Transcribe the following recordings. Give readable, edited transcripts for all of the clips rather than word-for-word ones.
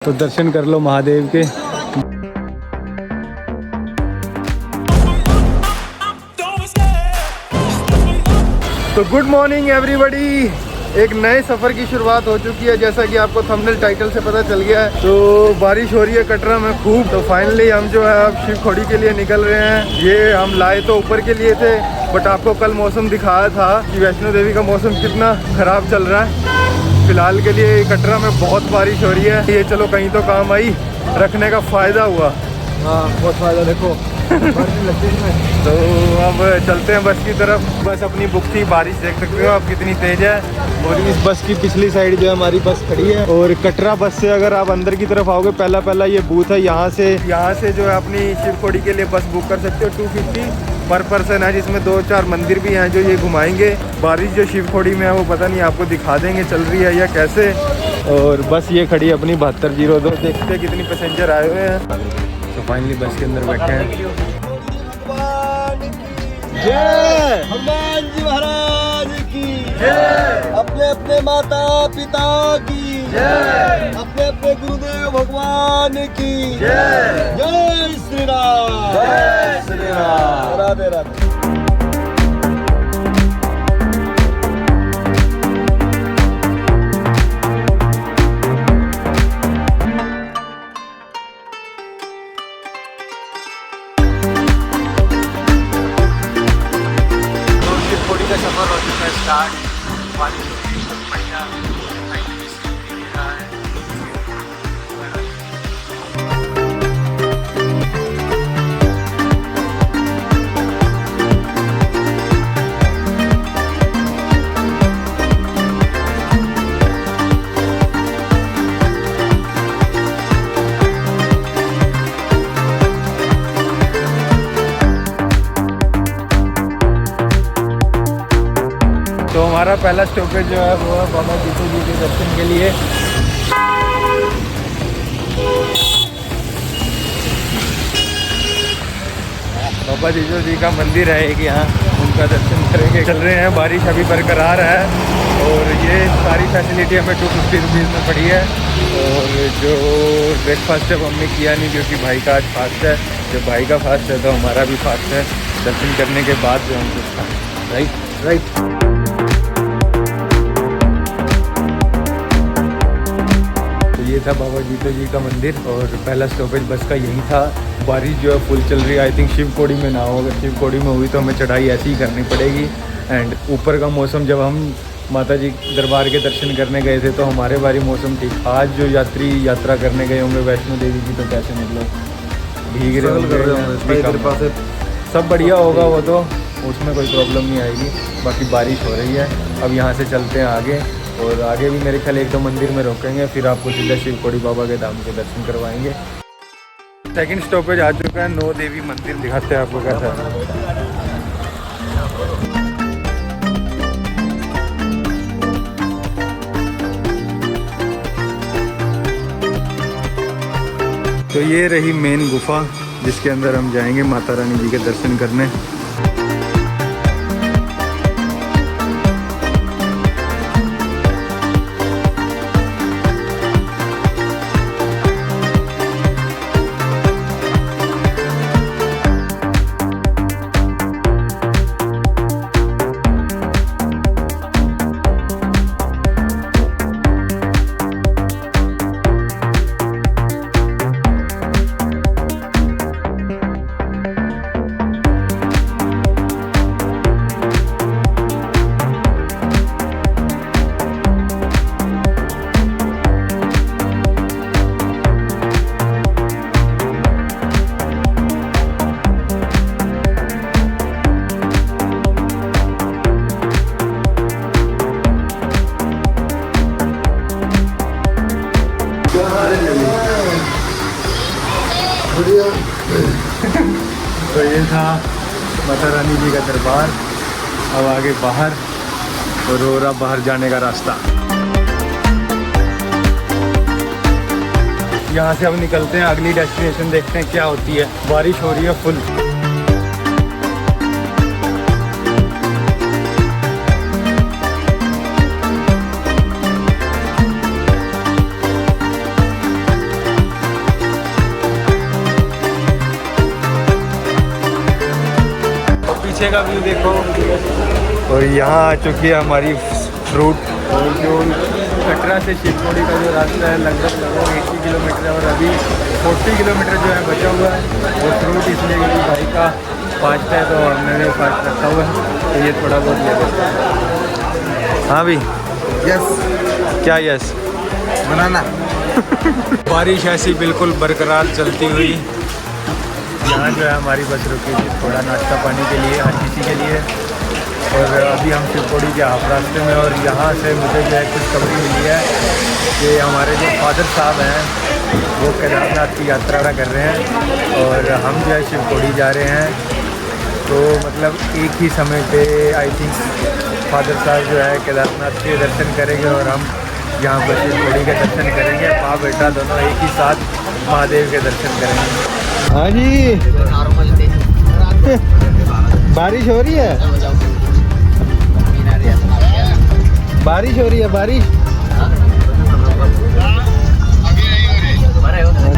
तो दर्शन कर लो महादेव के। तो गुड मॉर्निंग एवरीबॉडी, एक नए सफ़र की शुरुआत हो चुकी है। जैसा कि आपको थंबनेल टाइटल से पता चल गया है, तो बारिश हो रही है कटरा में खूब। तो फाइनली हम जो है अब शिव खोड़ी के लिए निकल रहे हैं। ये हम लाए तो ऊपर के लिए थे, बट आपको कल मौसम दिखाया था कि वैष्णो देवी का मौसम कितना ख़राब चल रहा है। फिलहाल के लिए कटरा में बहुत बारिश हो रही है। ये चलो कहीं तो काम आई, रखने का फ़ायदा हुआ। हाँ बहुत फ़ायदा, देखो तो अब चलते हैं बस की तरफ। बस अपनी बुक थी, बारिश देख सकते हो आप कितनी तेज़ है। और इस बस की पिछली साइड जो है हमारी बस खड़ी है। और कटरा बस से अगर आप अंदर की तरफ आओगे, पहला ये बूथ है। यहाँ से जो है अपनी शिवखोड़ी के लिए बस बुक कर सकते हो। 250 पर पर्सन है, जिसमें 2-4 मंदिर भी हैं जो ये घुमाएंगे। बारिश जो शिवखोड़ी में है वो पता नहीं, आपको दिखा देंगे चल रही है या कैसे। और बस ये खड़ी अपनी 7202। देखते हैं कितनी पैसेंजर आए हुए हैं। तो फाइनली बस के अंदर बैठे हैं। जय हनुमान जी महाराज की जय। अपने अपने माता पिता की जय। अपने अपने गुरुदेव भगवान की जय। जय श्री राम, जय श्री राम। राधे राधे। का सफ़र हो चुका है स्टार्ट। बारिश बढ़िया फाइनली दे रहा है। तो हमारा पहला स्टॉपेज जो है वो है बाबा जीतो जी के दर्शन के लिए। बाबा जीतो जी का मंदिर है एक, यहाँ उनका दर्शन करेंगे। चल रहे हैं, बारिश अभी बरकरार है। और ये सारी फैसिलिटी हमें 250 रुपीज़ में पड़ी है। और जो ब्रेकफास्ट है वो हमने किया नहीं, क्योंकि भाई का आज फास्ट है। जब भाई का फास्ट है तो हमारा भी फास्ट है। दर्शन करने के बाद जो हम कुछ खाएं। राइट। ये था बाबा जीतो जी का मंदिर। और पहला स्टॉपेज बस का यही था। बारिश जो है फुल चल रही है। आई थिंक शिवखोड़ी में ना हो, अगर शिवखोड़ी में हुई तो हमें चढ़ाई ऐसी ही करनी पड़ेगी। एंड ऊपर का मौसम, जब हम माता जी दरबार के दर्शन करने गए थे तो हमारे बारी मौसम ठीक। आज जो यात्री यात्रा करने गए होंगे वैष्णो देवी की, तो कैसे मतलब भीग रहे होंगे। सब बढ़िया होगा वो तो, उसमें कोई प्रॉब्लम नहीं आएगी। बाकी बारिश हो रही है। अब यहाँ से चलते हैं आगे, और आगे भी मेरे ख्याल 1-2 मंदिर में रोकेंगे, फिर आपको सीधा शिवखोड़ी बाबा के धाम के दर्शन करवाएंगे। सेकंड स्टॉपेज आ चुका है, नौ देवी मंदिर। दिखाते हैं आपको कैसा है। तो ये रही मेन गुफा, जिसके अंदर हम जाएंगे माता रानी जी के दर्शन करने। तो ये था माता रानी जी का दरबार। अब आगे बाहर, और हो रहा बाहर जाने का रास्ता। यहाँ से अब निकलते हैं, अगली डेस्टिनेशन देखते हैं क्या होती है। बारिश हो रही है फुल। पीछे का व्यू देखो। और यहाँ आ चुकी है हमारी फ्रूट। और जो कटरा से शिवखोड़ी का जो रास्ता है लगभग 80 किलोमीटर है और अभी 40 किलोमीटर जो है बचा हुआ है। वो फ्रूट इसलिए क्योंकि भाई का फास्ट है तो हमने भी फास्ट रखा हुआ है, तो ये थोड़ा बहुत ले लेते हैं। हाँ भाई, यस क्या यस? बनाना। बारिश ऐसी बिल्कुल बरकरार चलती हुई। यहाँ जो है हमारी बस रुकी थी थोड़ा नाश्ता पानी के लिए, हर किसी के लिए। और अभी हम शिवखोड़ी के हाफ रास्ते में, और यहाँ से मुझे जो है खुशखबरी मिली है कि हमारे जो फादर साहब हैं वो केदारनाथ की यात्रा कर रहे हैं और हम जो है शिवखोड़ी जा रहे हैं। तो मतलब एक ही समय पे आई थिंक फादर साहब जो है केदारनाथ के दर्शन करेंगे और हम यहाँ पर शिवखोड़ी के दर्शन करेंगे। माँ बेटा दोनों एक ही साथ महादेव के दर्शन करेंगे। हाँ जी, बारिश हो रही है, बारिश हो रही है, बारिश।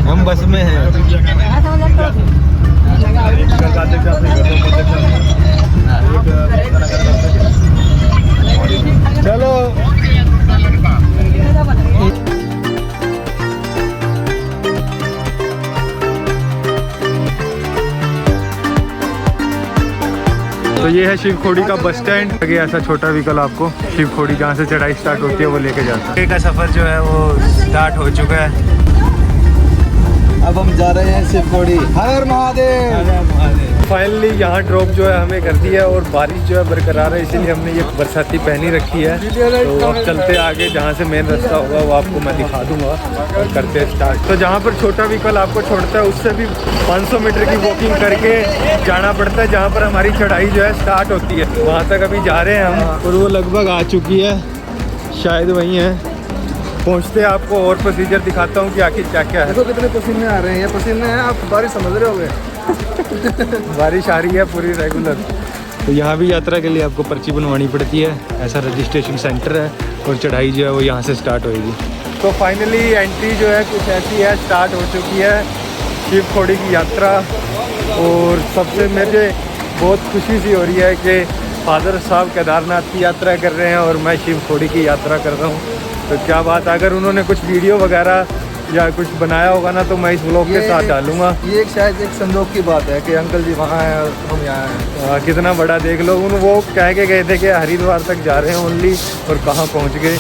हम बस में हैं। चलो तो ये है शिवखोड़ी का बस स्टैंड। आगे ऐसा छोटा व्हीकल आपको शिवखोड़ी जहाँ से चढ़ाई स्टार्ट होती है वो लेके जाता है। का सफ़र जो है वो स्टार्ट हो चुका है। अब हम जा रहे हैं शिवखोड़ी। हर महादेव। फाइनली यहाँ ड्रॉप जो है हमें कर दिया है और बारिश जो है बरकरार है, इसीलिए हमने ये बरसाती पहनी रखी है। तो अब चलते आगे, जहाँ से मेन रास्ता होगा वो आपको मैं दिखा दूंगा और करते हैं स्टार्ट। तो जहाँ पर छोटा व्हीकल आपको छोड़ता है उससे भी 500 मीटर की वॉकिंग करके जाना पड़ता है, जहाँ पर हमारी चढ़ाई जो है स्टार्ट होती है। वहाँ तक अभी जा रहे हैं हम और वो लगभग आ चुकी है, शायद वहीं है। पहुँचते आपको और प्रोसीजर दिखाता हूँ कि आखिर क्या क्या है। देखो कितने पसीने आ रहे हैं, ये पसीने हैं, आप बारिश समझ रहे होगे। बारिश आ रही है पूरी रेगुलर। तो यहाँ भी यात्रा के लिए आपको पर्ची बनवानी पड़ती है, ऐसा रजिस्ट्रेशन सेंटर है और चढ़ाई जो है वो यहाँ से स्टार्ट होएगी। तो फाइनली एंट्री जो है कुछ ऐसी है, स्टार्ट हो चुकी है शिवखोड़ी की यात्रा। और सबसे मुझे बहुत खुशी सी हो रही है कि फादर साहब केदारनाथ की यात्रा कर रहे हैं और मैं शिवखोड़ी की यात्रा कर रहा हूँ। तो क्या बात, अगर उन्होंने कुछ वीडियो वगैरह या कुछ बनाया होगा ना तो मैं इस व्लॉग के साथ डालूंगा। ये शायद एक संयोग की बात है कि अंकल जी वहाँ हैं और हम यहाँ हैं। कितना बड़ा देख लो, वो कह के गए थे कि हरिद्वार तक जा रहे हैं ओनली, और कहाँ पहुँच गए।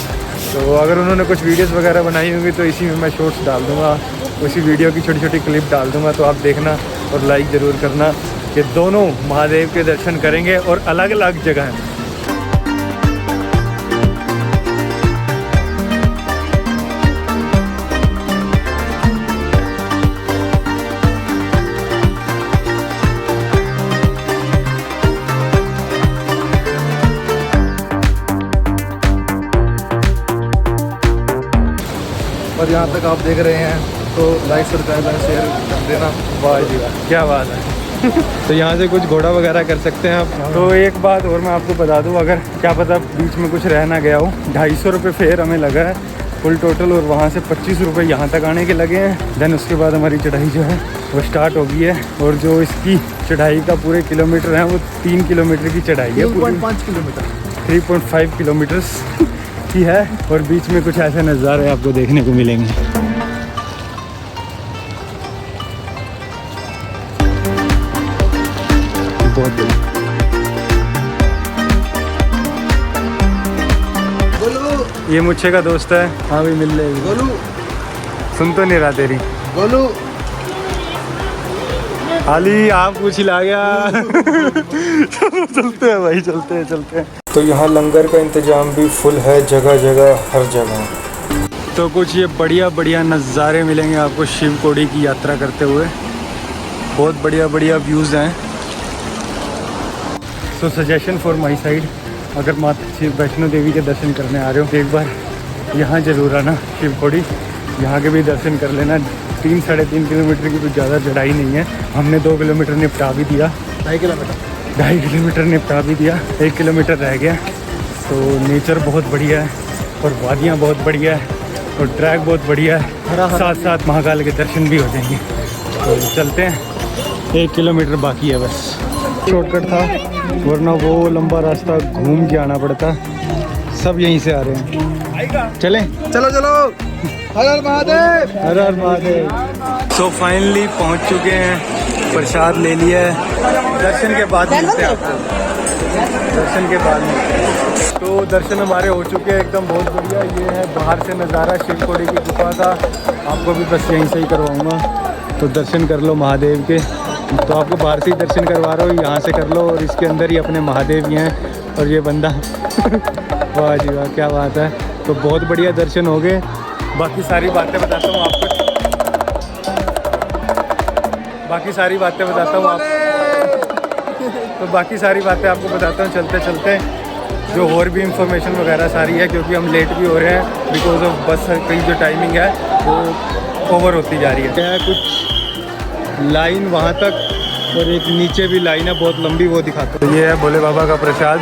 तो अगर उन्होंने कुछ वीडियोस वगैरह बनाई होंगी तो इसी में मैं शॉर्ट्स डाल दूँगा, उसी वीडियो की छोटी छोटी क्लिप डाल दूँगा। तो आप देखना और लाइक ज़रूर करना कि दोनों महादेव के दर्शन करेंगे और अलग अलग जगह हैं। और यहाँ तक आप देख रहे हैं तो लाइक सब्सक्राइब शेयर कर देना। वाह जी वाह, क्या बात है। तो यहाँ से कुछ घोड़ा वगैरह कर सकते हैं आप। तो एक बात और मैं आपको बता दूँ, अगर क्या पता बीच में कुछ रह ना गया हो, 250 रुपये फेयर हमें लगा है फुल टोटल, और वहाँ से 25 रुपये यहाँ तक आने के लगे हैं। देन उसके बाद हमारी चढ़ाई जो है वो स्टार्ट हो गई है। और जो इसकी चढ़ाई का पूरे किलोमीटर है वो 3 किलोमीटर की चढ़ाई है, 3.5 किलोमीटर 3.5 किलोमीटर्स की है। और बीच में कुछ ऐसे नज़ारे आपको देखने को मिलेंगे। बहुत बढ़िया। गोलू, ये मुझे का दोस्त है। हाँ भी मिल लेगी। गोलू सुन तो नहीं रहा तेरी। गोलू हाली आप कुछ हिला गया। चलते हैं भाई, चलते हैं। तो यहाँ लंगर का इंतजाम भी फुल है, जगह जगह हर जगह। तो कुछ ये बढ़िया नज़ारे मिलेंगे आपको शिवखोड़ी की यात्रा करते हुए। बहुत बढ़िया व्यूज़ हैं। सो सजेशन फॉर माई साइड, अगर माता शिव वैष्णो देवी के दर्शन करने आ रहे हो एक बार यहाँ ज़रूर आना शिवखोड़ी। यहाँ के भी दर्शन कर लेना। 3-3.5 किलोमीटर की कुछ ज़्यादा चढ़ाई नहीं है। हमने 2 किलोमीटर निपटा भी दिया, 2.5 किलोमीटर निपटा भी दिया, 1 किलोमीटर रह गया। तो नेचर बहुत बढ़िया है और वादियाँ बहुत बढ़िया है और ट्रैक बहुत बढ़िया है। साथ साथ महाकाल के दर्शन भी हो जाएंगे। तो चलते हैं, 1 किलोमीटर बाकी है बस। शॉर्टकट था, वरना वो लंबा रास्ता घूम के आना पड़ता। सब यहीं से आ रहे हैं, चलें? चलो चलो, हर हर महादेव, हर हर महादेव। सो फाइनली पहुंच चुके हैं, प्रसाद ले लिया है। दर्शन के बाद मिलते हैं आपको, दर्शन के बाद में। तो दर्शन हमारे हो चुके हैं एकदम बहुत बढ़िया। ये है बाहर से नज़ारा शिवकोड़ी की गुफा का, आपको भी बस यहीं से ही करवाऊँगा। तो दर्शन कर लो महादेव के, तो आपको बाहर से ही दर्शन करवा रहा हूँ, यहाँ से कर लो। और इसके अंदर ही अपने महादेव ही हैं। और ये बंदा वाह जी वाह, क्या बात है। तो बहुत बढ़िया दर्शन हो गए। बाकी सारी बातें बताता हूँ आपको, बाकी सारी बातें बताता हूँ आप, तो बाकी सारी बातें आपको बताता हूँ चलते चलते, जो और भी इंफॉर्मेशन वगैरह सारी है, क्योंकि हम लेट भी हो रहे हैं बिकॉज ऑफ बस की जो टाइमिंग है वो ओवर होती जा रही है। क्या है, कुछ लाइन वहाँ तक और एक नीचे भी लाइन है बहुत लंबी, वो दिखाता हूँ। तो ये है भोले बाबा का प्रसाद,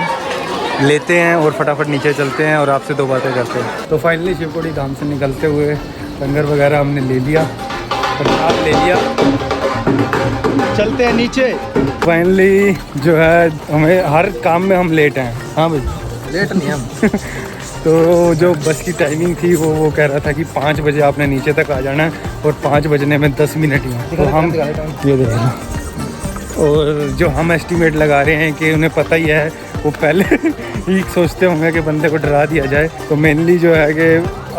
लेते हैं और फटाफट नीचे चलते हैं और आपसे 2 बातें करते हैं। तो फाइनली शिवकोड़ी धाम से निकलते हुए लंगर वगैरह हमने ले लिया, प्रसाद ले लिया, चलते हैं नीचे। फाइनली जो है, हमें हर काम में हम लेट हैं। हाँ भाई, लेट नहीं हम। तो जो बस की टाइमिंग थी वो कह रहा था कि 5 बजे आपने नीचे तक आ जाना है, और 5 बजने में 10 मिनट ही हैं। तो हम ये देख लो, और जो हम एस्टिमेट लगा रहे हैं कि उन्हें पता ही है, वो पहले ही सोचते होंगे कि बंदे को डरा दिया जाए। तो मेनली जो है कि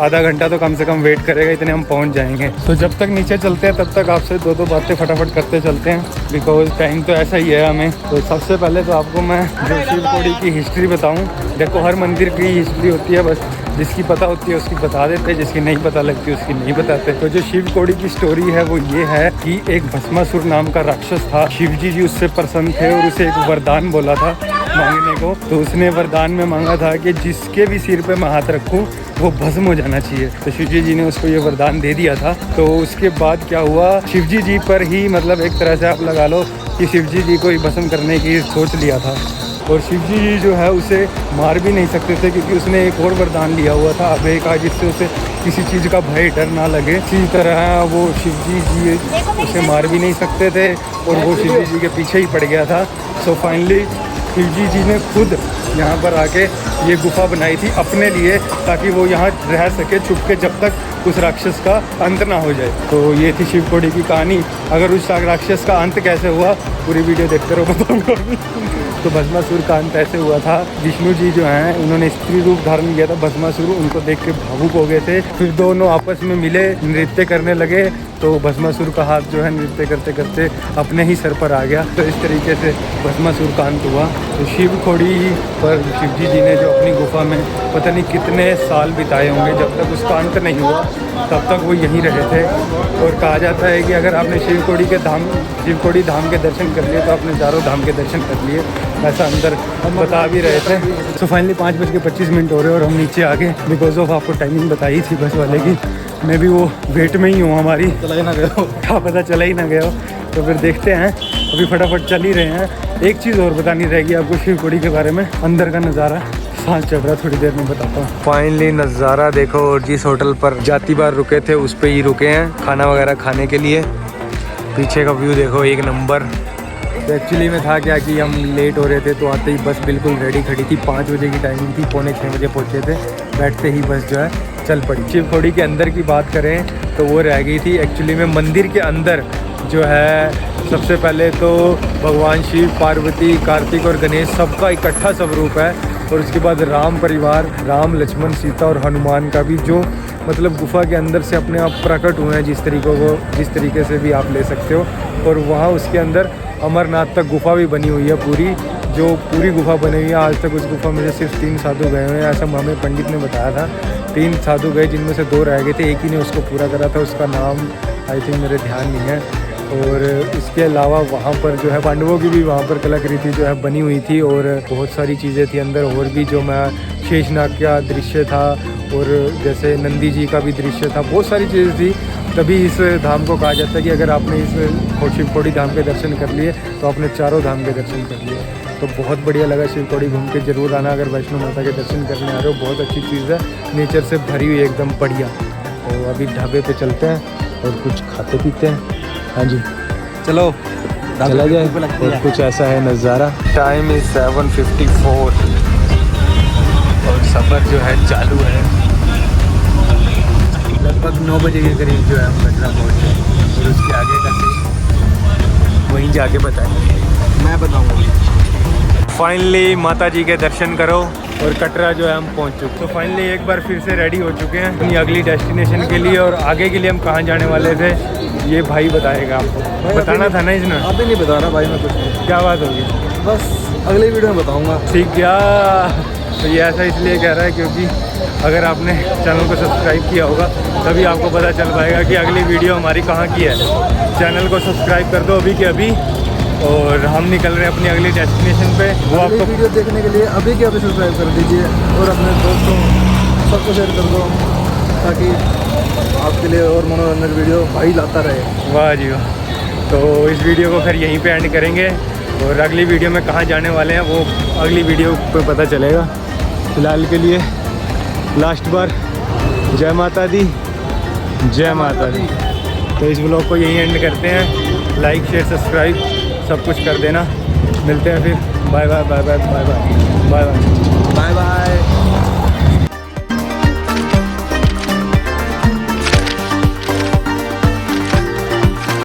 आधा घंटा तो कम से कम वेट करेगा, इतने हम पहुंच जाएंगे। तो जब तक नीचे चलते हैं तब तक आपसे 2 बातें फटाफट करते चलते हैं, बिकॉज टाइम तो ऐसा ही है हमें। तो सबसे पहले तो आपको मैं जो शिवकोड़ी की हिस्ट्री बताऊँ। देखो, हर मंदिर की हिस्ट्री होती है, बस जिसकी पता होती है उसकी बता देते, जिसकी नहीं पता लगती उसकी नहीं बताते। तो जो शिवकोड़ी की स्टोरी है वो ये है कि एक भस्मासुर नाम का राक्षस था। शिवजी जी उससे प्रसन्न थे और उसे एक वरदान बोला था मांगने को। तो उसने वरदान में मांगा था कि जिसके भी सिर पे मैं हाथ रखूं वो भस्म हो जाना चाहिए। तो शिवजी जी ने उसको ये वरदान दे दिया था। तो उसके बाद क्या हुआ, शिवजी जी पर ही मतलब एक तरह से आप लगा लो कि शिवजी जी को ही भस्म करने की सोच लिया था। और शिवजी जी जो है उसे मार भी नहीं सकते थे, क्योंकि उसने एक और वरदान लिया हुआ था अभय का, जिससे उसे किसी चीज़ का भय डर ना लगे। इसी तरह वो शिवजी जी उसे मार भी नहीं सकते थे और वो शिवजी जी के पीछे ही पड़ गया था। सो फाइनली शिवजी जी ने खुद यहाँ पर आके ये गुफा बनाई थी अपने लिए, ताकि वो यहाँ रह सके छुप के जब तक उस राक्षस का अंत ना हो जाए। तो ये थी शिवकोड़ी की कहानी। अगर उस राक्षस का अंत कैसे हुआ, पूरी वीडियो देखते रहो, बताऊँगा। तो भस्मासुर का अंत ऐसे हुआ था, विष्णु जी जो हैं उन्होंने स्त्री रूप धारण किया था। भस्मासुर उनको देख के भावुक हो गए थे, फिर दोनों आपस में मिले, नृत्य करने लगे। तो भस्मासुर का हाथ जो है नृत्य करते करते अपने ही सर पर आ गया। तो इस तरीके से भस्मासुर का अंत हुआ। तो शिवकोड़ी पर शिवजी जी ने जो अपनी गुफा में पता नहीं कितने साल बिताए होंगे, जब तक उसका अंत नहीं हुआ तब तक वो यहीं रहे थे। और कहा जाता है कि अगर आपने शिवकोड़ी धाम के दर्शन कर लिए तो आपने चारों धाम के दर्शन कर लिए, ऐसा अंदर हम बता भी रहे थे। तो फाइनली 5:25 हो रहे और हम नीचे आ गए, बिकॉज ऑफ आपको टाइमिंग बताई थी बस वाले की। मैं भी वो वेट में ही हूँ, हमारी चला ही ना गया हो, क्या पता चला ही ना गया हो। तो फिर देखते हैं, अभी फटाफट चल ही रहे हैं। एक चीज़ और बतानी रहेगी आपको शिवकोड़ी के बारे में, अंदर का नज़ारा, सांस चढ़ रहा, थोड़ी देर में बताता हूँ। फाइनली नज़ारा देखो, और जिस होटल पर जाती बार रुके थे उस पर ही रुके हैं खाना वगैरह खाने के लिए। पीछे का व्यू देखो, एक नंबर। तो एक्चुअली में था क्या कि हम लेट हो रहे थे, तो आते ही बस बिल्कुल रेडी खड़ी थी। 5 बजे की टाइमिंग थी, 5:45 बजे पहुँचे थे। बैठते ही बस जो है चल पड़ी। शिवकोड़ी के अंदर की बात करें तो वो रह गई थी। एक्चुअली में मंदिर के अंदर जो है सबसे पहले तो भगवान शिव, पार्वती, कार्तिक और गणेश सबका इकट्ठा स्वरूप है। और उसके बाद राम परिवार, राम, लक्ष्मण, सीता और हनुमान का भी जो मतलब गुफा के अंदर से अपने आप प्रकट हुए हैं, जिस तरीके से भी आप ले सकते हो। और वहाँ उसके अंदर अमरनाथ तक गुफा भी बनी हुई है पूरी, जो पूरी गुफा बनी हुई है। आज तक उस गुफा में से सिर्फ 3 साधु गए हुए हैं, ऐसा हमें पंडित ने बताया था। 3 साधु गए, जिनमें से 2 रह गए थे, एक ही ने उसको पूरा करा था। उसका नाम आई थिंक मेरे ध्यान नहीं है। और इसके अलावा वहाँ पर जो है पांडवों की भी वहाँ पर कलाकृति जो है बनी हुई थी, और बहुत सारी चीज़ें थी अंदर। और भी जो मैं शेषनाग का दृश्य था, और जैसे नंदी जी का भी दृश्य था, बहुत सारी चीज़ें थी। तभी इस धाम को कहा जाता है कि अगर आपने इस शिवकोड़ी धाम के दर्शन कर लिए तो आपने चारों धाम के दर्शन कर लिए। तो बहुत बढ़िया लगा शिवकोड़ी घूम के, ज़रूर आना अगर वैष्णो माता के दर्शन करने आ रहे हो। बहुत अच्छी चीज़ है, नेचर से भरी हुई एकदम बढ़िया। तो अभी ढाबे पे चलते हैं और कुछ खाते पीते हैं। हाँ जी, चलो चला जाए। और कुछ ऐसा है नज़ारा। टाइम इज़ 7:54 और सफ़र जो है चालू है। लगभग 9 बजे के करीब जो है हम कटरा पहुँचे और उसके आगे का सीन वहीं जाके बताएंगे, मैं बताऊंगा। फाइनली माता जी के दर्शन करो और कटरा जो है हम पहुंच चुके। तो फाइनली एक बार फिर से रेडी हो चुके हैं अपनी अगली डेस्टिनेशन के लिए। और आगे के लिए हम कहाँ जाने वाले थे ये भाई बताएगा आपको। बताना था ना इसने? अभी नहीं बता रहा भाई मैं कुछ नहीं। क्या बात होगी? बस अगले वीडियो में बताऊंगा। ठीक क्या? तो ये ऐसा इसलिए कह रहा है क्योंकि अगर आपने चैनल को सब्सक्राइब किया होगा तभी आपको पता चल पाएगा कि अगली वीडियो हमारी कहाँ की है। चैनल को सब्सक्राइब कर दो अभी के अभी और हम निकल रहे हैं अपनी अगली डेस्टिनेशन पे। वो आपको वीडियो देखने के लिए अभी के अभी सब्सक्राइब कर दीजिए और अपने दोस्तों सबको शेयर कर दो ताकि आपके लिए और मनोरंजन वीडियो भाई लाता रहे। वाह जी वाह। तो इस वीडियो को फिर यहीं पे एंड करेंगे और अगली वीडियो में कहाँ जाने वाले हैं वो अगली वीडियो पे पता चलेगा। फिलहाल के लिए लास्ट बार जय माता दी, जय माता दी। तो इस ब्लॉग को यहीं एंड करते हैं। लाइक शेयर सब्सक्राइब सब कुछ कर देना। मिलते हैं फिर। Bye bye bye bye bye bye bye bye.